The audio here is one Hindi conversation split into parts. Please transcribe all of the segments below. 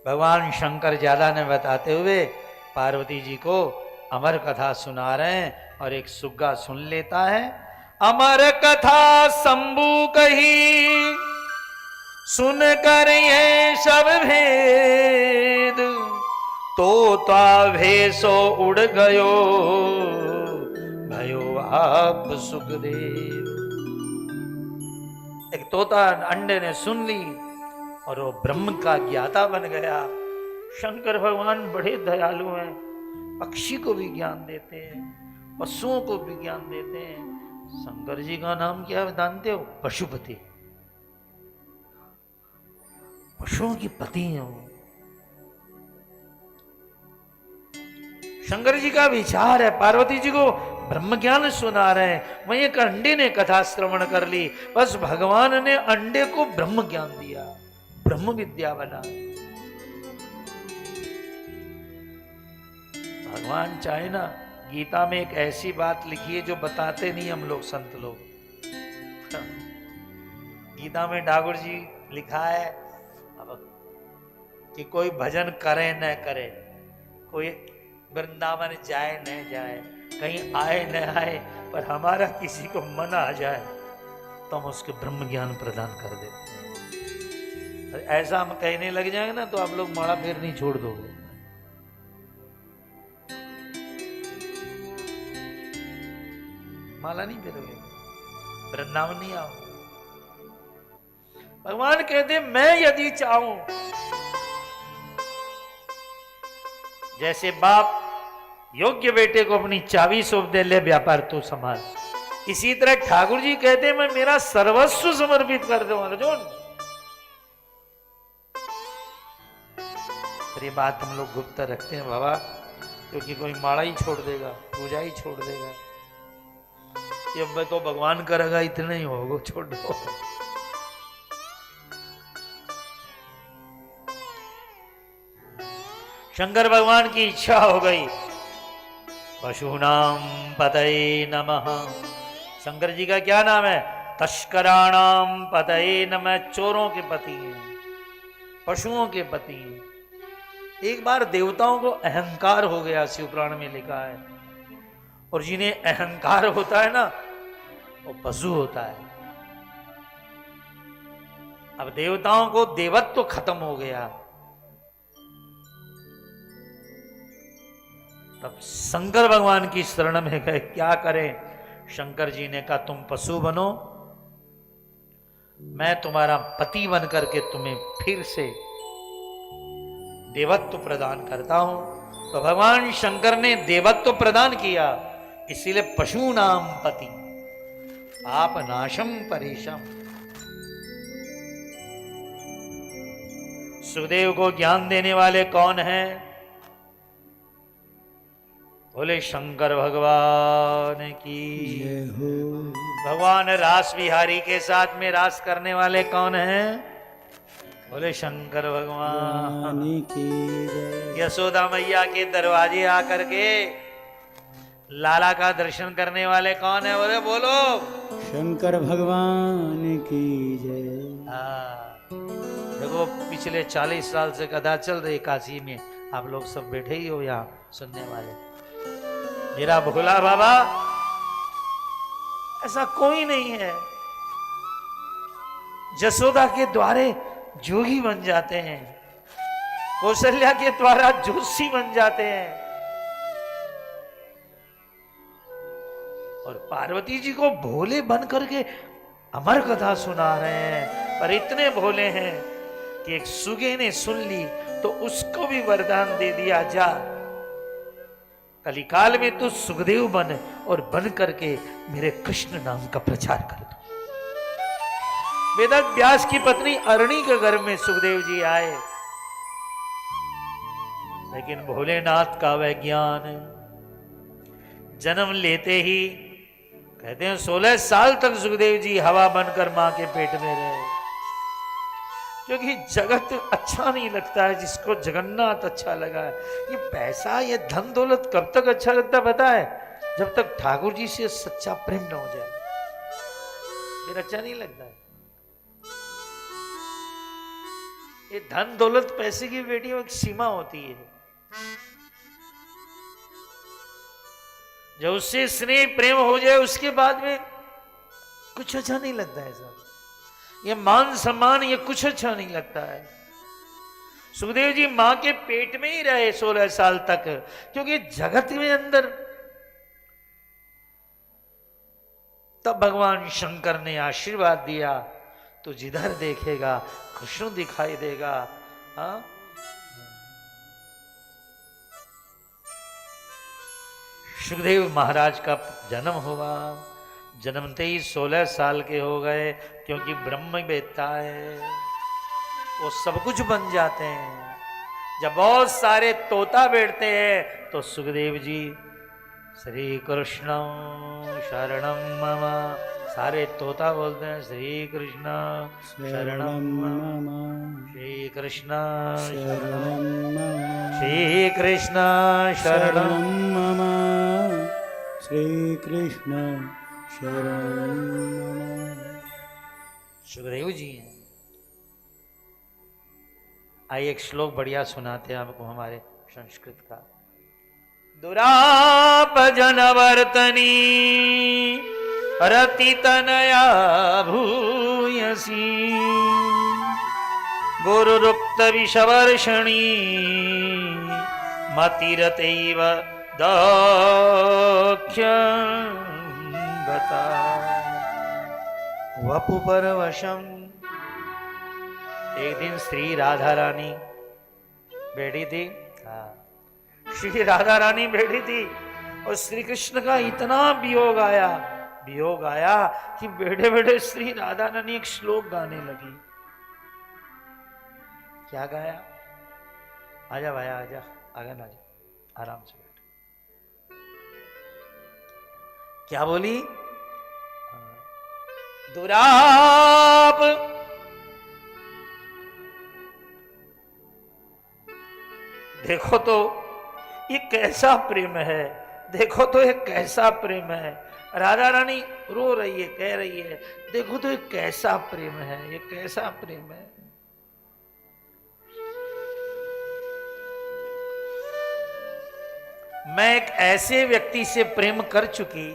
भगवान शंकर ज्यादा ने बताते हुए पार्वती जी को अमर कथा सुना रहे हैं और एक सुग्गा सुन लेता है। अमर कथा शंभु कही सुन कर ये सब भेद, तोता भेसो उड़ गयो भयो आप सुखदेव। एक तोता अंडे ने सुन ली और वो ब्रह्म का ज्ञाता बन गया। शंकर भगवान बड़े दयालु हैं, पक्षी को भी ज्ञान देते हैं, पशुओं को भी ज्ञान देते हैं। शंकर जी का नाम क्या है जानते हो? पशुपति, पशुओं की पति है वो। शंकर जी का विचार है, पार्वती जी को ब्रह्म ज्ञान सुना रहे हैं, वहीं एक अंडे ने कथा श्रवण कर ली, बस भगवान ने अंडे को ब्रह्म ज्ञान दिया, ब्रह्म विद्या बना। भगवान चाहे ना, गीता में एक ऐसी बात लिखी है जो बताते नहीं हम लोग संत लोग। गीता में ठाकुर जी लिखा है कि कोई भजन करे न करे, कोई वृंदावन जाए न जाए, कहीं आए न आए, पर हमारा किसी को मन आ जाए तो हम उसके ब्रह्म ज्ञान प्रदान कर देते हैं। ऐसा हम कहने लग जाएंगे ना तो आप लोग माला फेर नहीं छोड़ दोगे। माला नहीं फेरोगे, वृंदावन नहीं आओ। भगवान कहते मैं यदि चाहूं, जैसे बाप योग्य बेटे को अपनी चाबी सौंप दे, ले व्यापार तो संभाल, इसी तरह ठाकुर जी कहते मैं मेरा सर्वस्व समर्पित कर दूं अर्जुन। ये बात हम लोग गुप्त रखते हैं बाबा, क्योंकि कोई माड़ा ही छोड़ देगा, पूजा ही छोड़ देगा, ये मैं तो भगवान करेगा इतना ही होगा, छोड़ दो। शंकर भगवान की इच्छा हो गई, पशूनाम पतये नमः। शंकर जी का क्या नाम है? तस्कराणाम पतये नमः। चोरों के पति हैं, पशुओं के पति हैं। एक बार देवताओं को अहंकार हो गया, शिवपुराण में लिखा है, और जिन्हें अहंकार होता है ना वो पशु होता है। अब देवताओं को देवत्व तो खत्म हो गया, तब शंकर भगवान की शरण में गए, क्या करें? शंकर जी ने कहा तुम पशु बनो, मैं तुम्हारा पति बन करके तुम्हें फिर से देवत्व प्रदान करता हूं। तो भगवान शंकर ने देवत्व प्रदान किया, इसीलिए पशु नाम पति आप नाशम परेशम। सुखदेव को ज्ञान देने वाले कौन हैं? बोले शंकर भगवान की। भगवान रास बिहारी के साथ में रास करने वाले कौन हैं? बोले शंकर भगवान की। यशोदा मैया के दरवाजे आकर के लाला का दर्शन करने वाले कौन है? बोले बोलो शंकर भगवान की जय। देखो पिछले 40 साल से कथा चल रही काशी में, आप लोग सब बैठे ही हो यहाँ सुनने वाले। मेरा भोला बाबा ऐसा कोई नहीं है, जसोदा के द्वारे जोगी बन जाते हैं, कौशल्या के द्वारा जोशी बन जाते हैं, और पार्वती जी को भोले बन करके अमर कथा सुना रहे हैं। पर इतने भोले हैं कि एक सुगे ने सुन ली तो उसको भी वरदान दे दिया, जा कलिकाल में तू सुखदेव बन और बन करके मेरे कृष्ण नाम का प्रचार कर दो। वेदव्यास व्यास की पत्नी अरणी के घर में सुखदेव जी आए, लेकिन भोलेनाथ का वह ज्ञान जन्म लेते ही कहते हैं 16 साल तक सुखदेव जी हवा बनकर मां के पेट में रहे, क्योंकि जगत अच्छा नहीं लगता है जिसको जगन्नाथ अच्छा लगा है। ये पैसा, ये धन दौलत कब तक अच्छा लगता है पता है? जब तक ठाकुर जी से सच्चा प्रेम न हो जाए फिर अच्छा नहीं लगता है। ये धन दौलत पैसे की बेटियों एक सीमा होती है। जब उससे स्नेह प्रेम हो जाए उसके बाद में कुछ अच्छा नहीं लगता है साहब। ये मान सम्मान ये कुछ अच्छा नहीं लगता है। सुखदेव जी मां के पेट में ही रहे 16 साल तक, क्योंकि जगत में अंदर तब भगवान शंकर ने आशीर्वाद दिया तो जिधर देखेगा कृष्ण दिखाई देगा। हाँ, सुखदेव महाराज का जन्म हुआ, जन्मते ही 16 साल के हो गए, क्योंकि ब्रह्म वेत्ता है, वो सब कुछ बन जाते हैं। जब बहुत सारे तोता बैठते हैं तो सुखदेव जी श्री कृष्ण शरणम मम, सारे तोता बोलते हैं श्री कृष्ण शरणम मम, श्री कृष्ण शरणं मम, श्री कृष्ण शरणम। शरणं मम, श्रीकृष्ण शरणं मम। सुखदेव जी हैं। आइए एक श्लोक बढ़िया सुनाते हैं आपको हमारे संस्कृत का। दुराप जनवर्तनी रति तनया भूयसी, गुरुरुक्त विषवर्षणी मतिरतैव दाख्यं बता वपु परवशम। एक दिन श्री राधा रानी बैठी थी। श्री राधा रानी बैठी थी और श्री कृष्ण का इतना वियोग आया कि बैठे बैठे श्री राधा रानी एक श्लोक गाने लगी। क्या गाया? आजा भाया आजा, आगे ना जा, आराम से बैठ। क्या बोली? दुराप देखो तो ये कैसा प्रेम है, देखो तो ये कैसा प्रेम है। राधा रानी रो रही है, कह रही है देखो तो ये कैसा प्रेम है, ये कैसा प्रेम है। मैं एक ऐसे व्यक्ति से प्रेम कर चुकी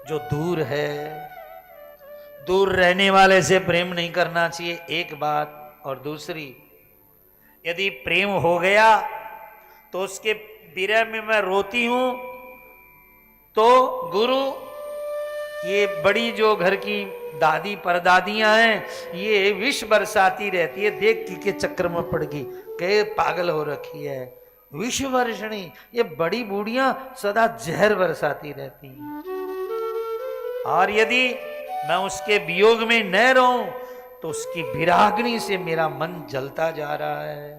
जो दूर है। दूर रहने वाले से प्रेम नहीं करना चाहिए, एक बात। और दूसरी, यदि प्रेम हो गया तो उसके विरह में मैं रोती हूं तो गुरु, ये बड़ी जो घर की दादी परदादियां हैं ये विष बरसाती रहती है, देख के चक्कर में पड़ गई, कहे पागल हो रखी है। विष वर्षणी, ये बड़ी बूढ़ियां सदा जहर बरसाती रहती हैं। और यदि मैं उसके वियोग में न रहूं तो उसकी विराग्नि से मेरा मन जलता जा रहा है।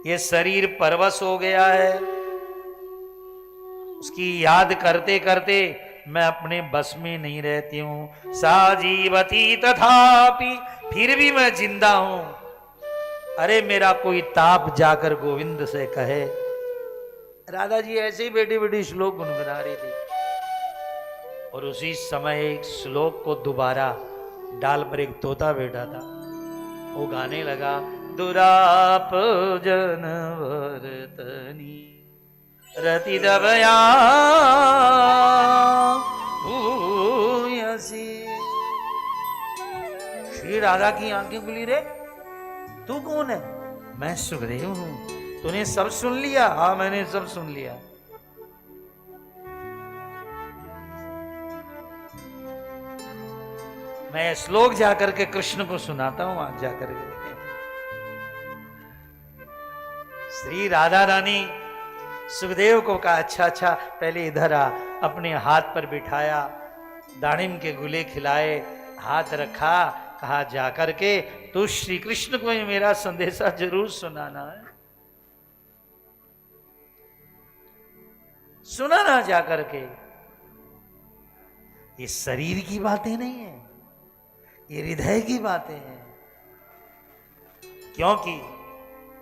ये शरीर परवश हो गया है, उसकी याद करते करते मैं अपने बस में नहीं रहती हूं। सा जीवती तथापि, फिर भी मैं जिंदा हूं। अरे मेरा कोई ताप जाकर गोविंद से कहे। राधा जी ऐसे ही बेटी बेटी श्लोक गुनगुना रही थी और उसी समय एक श्लोक को दोबारा डाल पर एक तोता बैठा था, वो गाने लगा। दुराप जनवर्तनी रति दबया भूयसी। श्री राधा की आंखें खुली। रे तू कौन है? मैं सुखदेव हूं। तूने सब सुन लिया? हाँ मैंने सब सुन लिया। मैं श्लोक जाकर के कृष्ण को सुनाता हूं, आज जाकर के। श्री राधा रानी सुखदेव को कहा अच्छा अच्छा पहले इधर आ। अपने हाथ पर बिठाया, दानिम के गुले खिलाए, हाथ रखा, कहा जाकर के तू श्री कृष्ण को ये मेरा संदेशा जरूर सुनाना है, सुनाना जाकर के। ये शरीर की बातें नहीं है, ये हृदय की बातें हैं। क्योंकि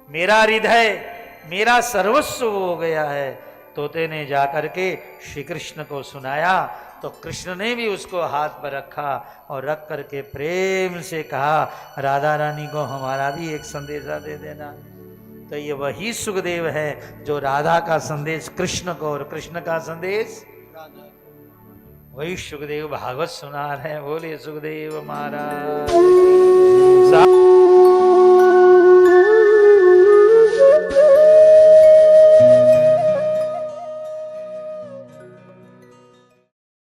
मेरा हृदय मेरा सर्वस्व हो गया है। तोते ने जाकर के श्री कृष्ण को सुनाया तो कृष्ण ने भी उसको हाथ पर रखा और रख करके प्रेम से कहा, राधा रानी को हमारा भी एक संदेशा दे देना। तो ये वही सुखदेव है जो राधा का संदेश कृष्ण को और कृष्ण का संदेश वही सुखदेव भागवत सुना रहे हैं। बोले सुखदेव महाराज।